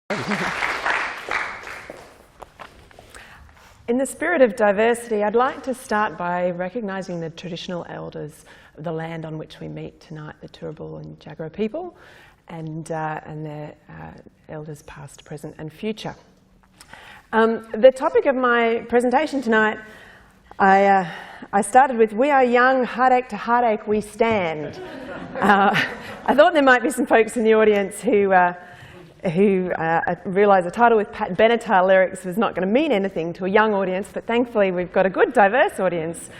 In the spirit of diversity, I'd like to start by recognising the traditional elders of the land on which we meet tonight, the Turrbal and Jagera people, and their elders past, present and future. The topic of my presentation tonight, I started with, "We are young, heartache to heartache we stand." I thought there might be some folks in the audience who realised a title with Pat Benatar lyrics was not going to mean anything to a young audience, but thankfully we've got a good, diverse audience,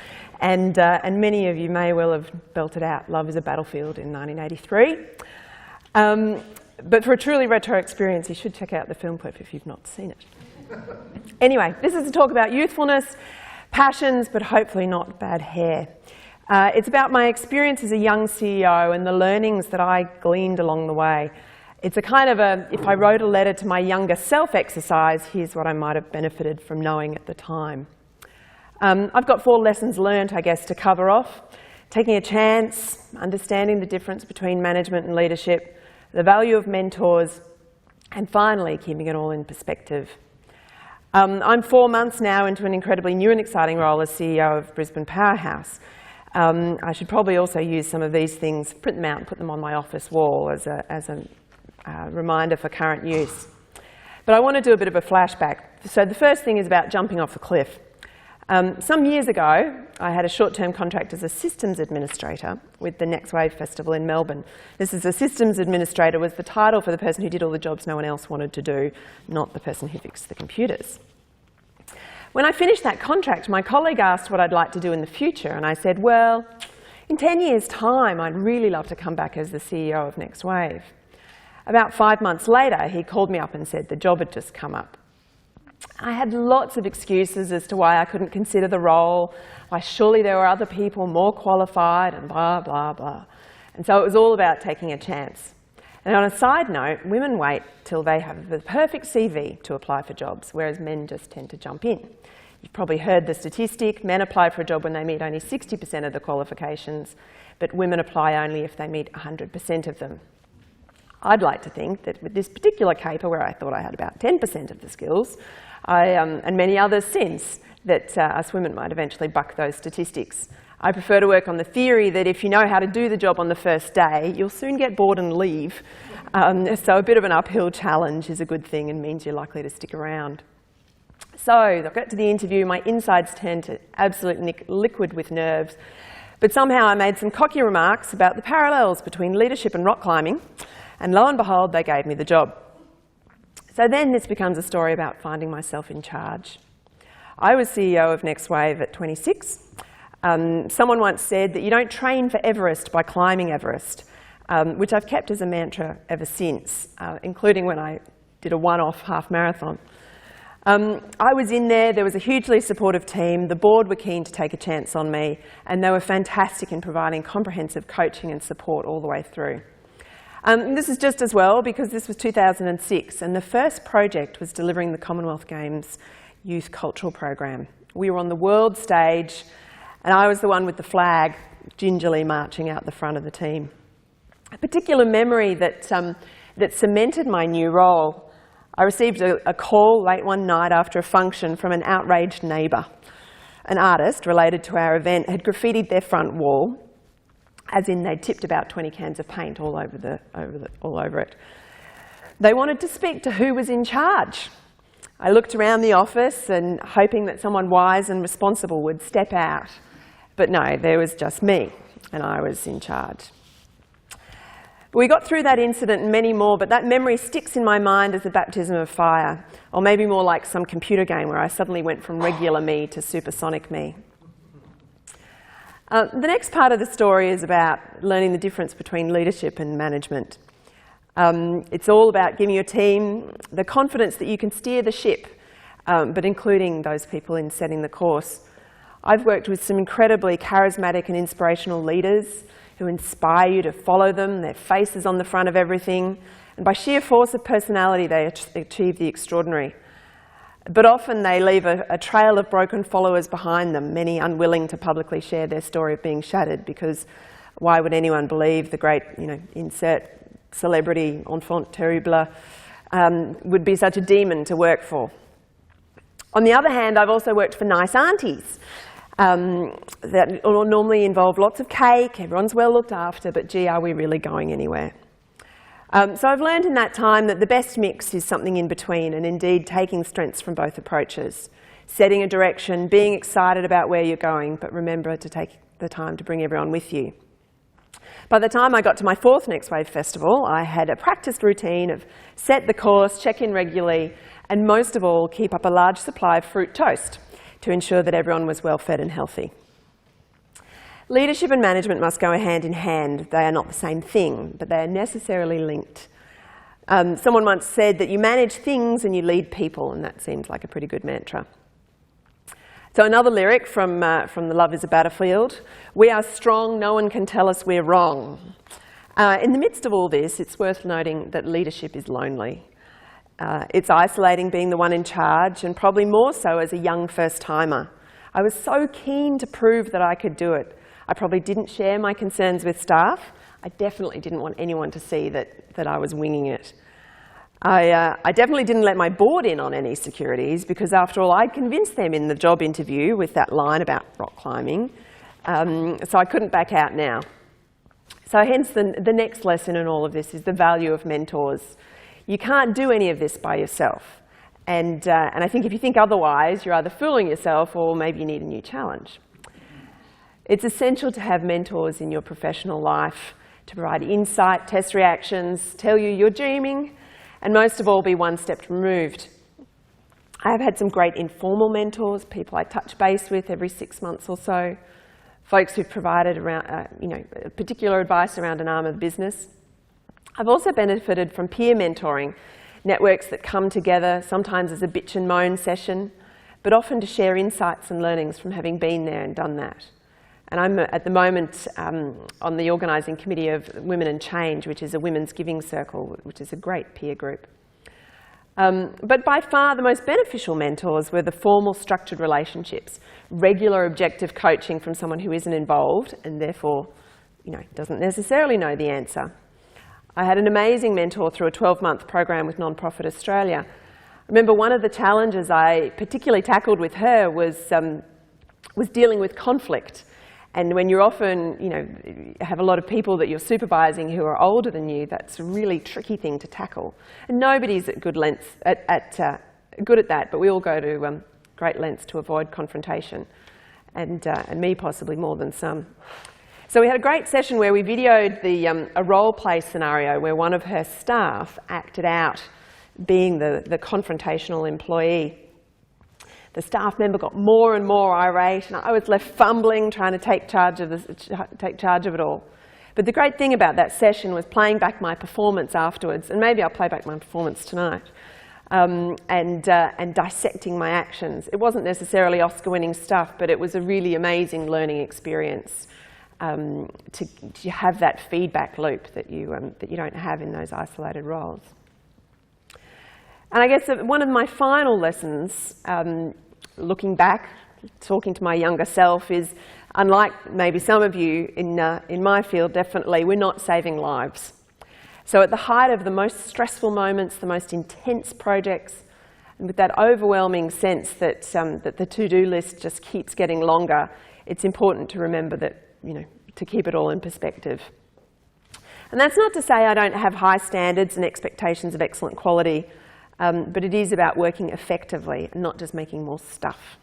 and many of you may well have belted out "Love is a Battlefield" in 1983. But for a truly retro experience, you should check out the film clip if you've not seen it. Anyway, this is a talk about youthfulness, passions, but hopefully not bad hair. It's about my experience as a young CEO and the learnings that I gleaned along the way. It's a kind of a, if I wrote a letter to my younger self exercise, here's what I might have benefited from knowing at the time. I've got 4 lessons learned, I guess, to cover off. Taking a chance, understanding the difference between management and leadership, the value of mentors, and finally, keeping it all in perspective. I'm 4 months now into an incredibly new and exciting role as CEO of Brisbane Powerhouse. I should probably also use some of these things, print them out and put them on my office wall as a reminder for current use. But I want to do a bit of a flashback. So the first thing is about jumping off a cliff. Some years ago, I had a short-term contract as a systems administrator with the Next Wave Festival in Melbourne. This is a systems administrator was the title for the person who did all the jobs no one else wanted to do, not the person who fixed the computers. When I finished that contract, my colleague asked what I'd like to do in the future, and I said, well, in 10 years' time, I'd really love to come back as the CEO of Next Wave. About 5 months later, he called me up and said the job had just come up. I had lots of excuses as to why I couldn't consider the role, why surely there were other people more qualified, and blah, blah, blah. And so it was all about taking a chance. And on a side note, women wait till they have the perfect CV to apply for jobs, whereas men just tend to jump in. You've probably heard the statistic, men apply for a job when they meet only 60% of the qualifications, but women apply only if they meet 100% of them. I'd like to think that with this particular caper, where I thought I had about 10% of the skills, and many others since, that us women might eventually buck those statistics. I prefer to work on the theory that if you know how to do the job on the first day, you'll soon get bored and leave. So a bit of an uphill challenge is a good thing and means you're likely to stick around. So I got to the interview, my insides turned to absolute liquid with nerves, but somehow I made some cocky remarks about the parallels between leadership and rock climbing, and lo and behold, they gave me the job. So then this becomes a story about finding myself in charge. I was CEO of Next Wave at 26. Someone once said that you don't train for Everest by climbing Everest, which I've kept as a mantra ever since, including when I did a one-off half marathon. I was in there was a hugely supportive team, the board were keen to take a chance on me, and they were fantastic in providing comprehensive coaching and support all the way through. This is just as well because this was 2006 and the first project was delivering the Commonwealth Games Youth Cultural Program. We were on the world stage and I was the one with the flag gingerly marching out the front of the team. A particular memory that cemented my new role, I received a call late one night after a function from an outraged neighbour. An artist related to our event had graffitied their front wall, as in they'd tipped about 20 cans of paint all over it. They wanted to speak to who was in charge. I looked around the office and hoping that someone wise and responsible would step out. But no, there was just me, and I was in charge. We got through that incident and many more, but that memory sticks in my mind as a baptism of fire, or maybe more like some computer game where I suddenly went from regular me to supersonic me. The next part of the story is about learning the difference between leadership and management. It's all about giving your team the confidence that you can steer the ship, but including those people in setting the course. I've worked with some incredibly charismatic and inspirational leaders who inspire you to follow them, their faces on the front of everything, and by sheer force of personality they achieve the extraordinary. But often they leave a trail of broken followers behind them, many unwilling to publicly share their story of being shattered, because why would anyone believe the great, insert celebrity, enfant terrible, would be such a demon to work for. On the other hand, I've also worked for nice aunties that normally involve lots of cake, everyone's well looked after, but gee, are we really going anywhere? So I've learned in that time that the best mix is something in between, and indeed taking strengths from both approaches. Setting a direction, being excited about where you're going, but remember to take the time to bring everyone with you. By the time I got to my 4th Next Wave Festival, I had a practiced routine of set the course, check in regularly, and most of all, keep up a large supply of fruit toast to ensure that everyone was well fed and healthy. Leadership and management must go hand in hand. They are not the same thing, but they are necessarily linked. Someone once said that you manage things and you lead people, and that seems like a pretty good mantra. So another lyric from the Love is a Battlefield: "We are strong, no one can tell us we're wrong." In the midst of all this, it's worth noting that leadership is lonely. It's isolating being the one in charge, and probably more so as a young first-timer. I was so keen to prove that I could do it. I probably didn't share my concerns with staff. I definitely didn't want anyone to see that I was winging it. I definitely didn't let my board in on any securities, because after all, I'd convinced them in the job interview with that line about rock climbing, so I couldn't back out now. So hence the next lesson in all of this is the value of mentors. You can't do any of this by yourself, and I think if you think otherwise, you're either fooling yourself or maybe you need a new challenge. It's essential to have mentors in your professional life to provide insight, test reactions, tell you you're dreaming, and most of all, be one step removed. I have had some great informal mentors, people I touch base with every 6 months or so, folks who've provided particular advice around an arm of business. I've also benefited from peer mentoring, networks that come together, sometimes as a bitch and moan session, but often to share insights and learnings from having been there and done that. And I'm at the moment on the organising committee of Women and Change, which is a women's giving circle, which is a great peer group. But by far the most beneficial mentors were the formal structured relationships, regular objective coaching from someone who isn't involved and therefore doesn't necessarily know the answer. I had an amazing mentor through a 12-month program with Non-Profit Australia. I remember one of the challenges I particularly tackled with her was dealing with conflict. And when you're often, have a lot of people that you're supervising who are older than you, that's a really tricky thing to tackle. And nobody's at good at that, but we all go to great lengths to avoid confrontation, and me possibly more than some. So we had a great session where we videoed a role play scenario where one of her staff acted out being the confrontational employee. The staff member got more and more irate, and I was left fumbling, trying to take charge of it all. But the great thing about that session was playing back my performance afterwards, and maybe I'll play back my performance tonight, and dissecting my actions. It wasn't necessarily Oscar-winning stuff, but it was a really amazing learning experience to have that feedback loop that you don't have in those isolated roles. And I guess one of my final lessons, looking back, talking to my younger self, is unlike maybe some of you in my field, definitely, we're not saving lives. So at the height of the most stressful moments, the most intense projects, and with that overwhelming sense that the to-do list just keeps getting longer, it's important to remember that, to keep it all in perspective. And that's not to say I don't have high standards and expectations of excellent quality, but it is about working effectively and not just making more stuff.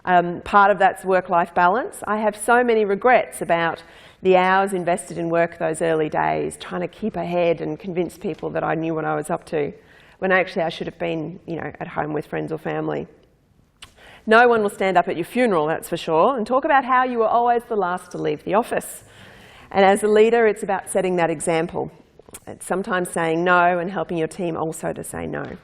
Part of that's work-life balance. I have so many regrets about the hours invested in work those early days, trying to keep ahead and convince people that I knew what I was up to, when actually I should have been, at home with friends or family. No one will stand up at your funeral, that's for sure, and talk about how you were always the last to leave the office. And as a leader, it's about setting that example. It's sometimes saying no and helping your team also to say no.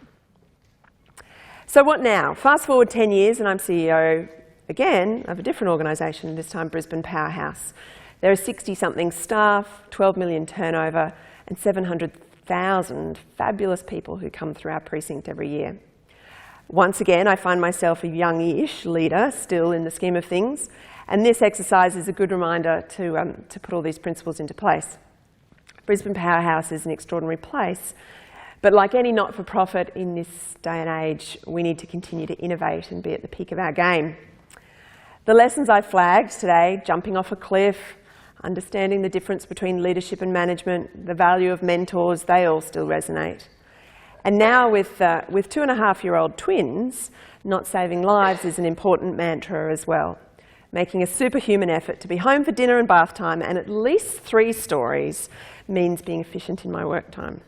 So what now? Fast forward 10 years and I'm CEO again of a different organisation, this time Brisbane Powerhouse. There are 60-something staff, 12 million turnover, and 700,000 fabulous people who come through our precinct every year. Once again, I find myself a young-ish leader still in the scheme of things, and this exercise is a good reminder to put all these principles into place. Brisbane Powerhouse is an extraordinary place, But like any not-for-profit in this day and age, we need to continue to innovate and be at the peak of our game. The lessons I flagged today, jumping off a cliff, understanding the difference between leadership and management, the value of mentors, they all still resonate. And now with 2.5-year-old twins, not saving lives is an important mantra as well. Making a superhuman effort to be home for dinner and bath time and at least 3 stories means being efficient in my work time.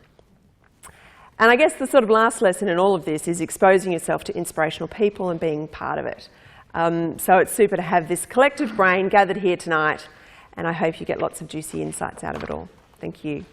And I guess the sort of last lesson in all of this is exposing yourself to inspirational people and being part of it. So it's super to have this collective brain gathered here tonight, and I hope you get lots of juicy insights out of it all. Thank you.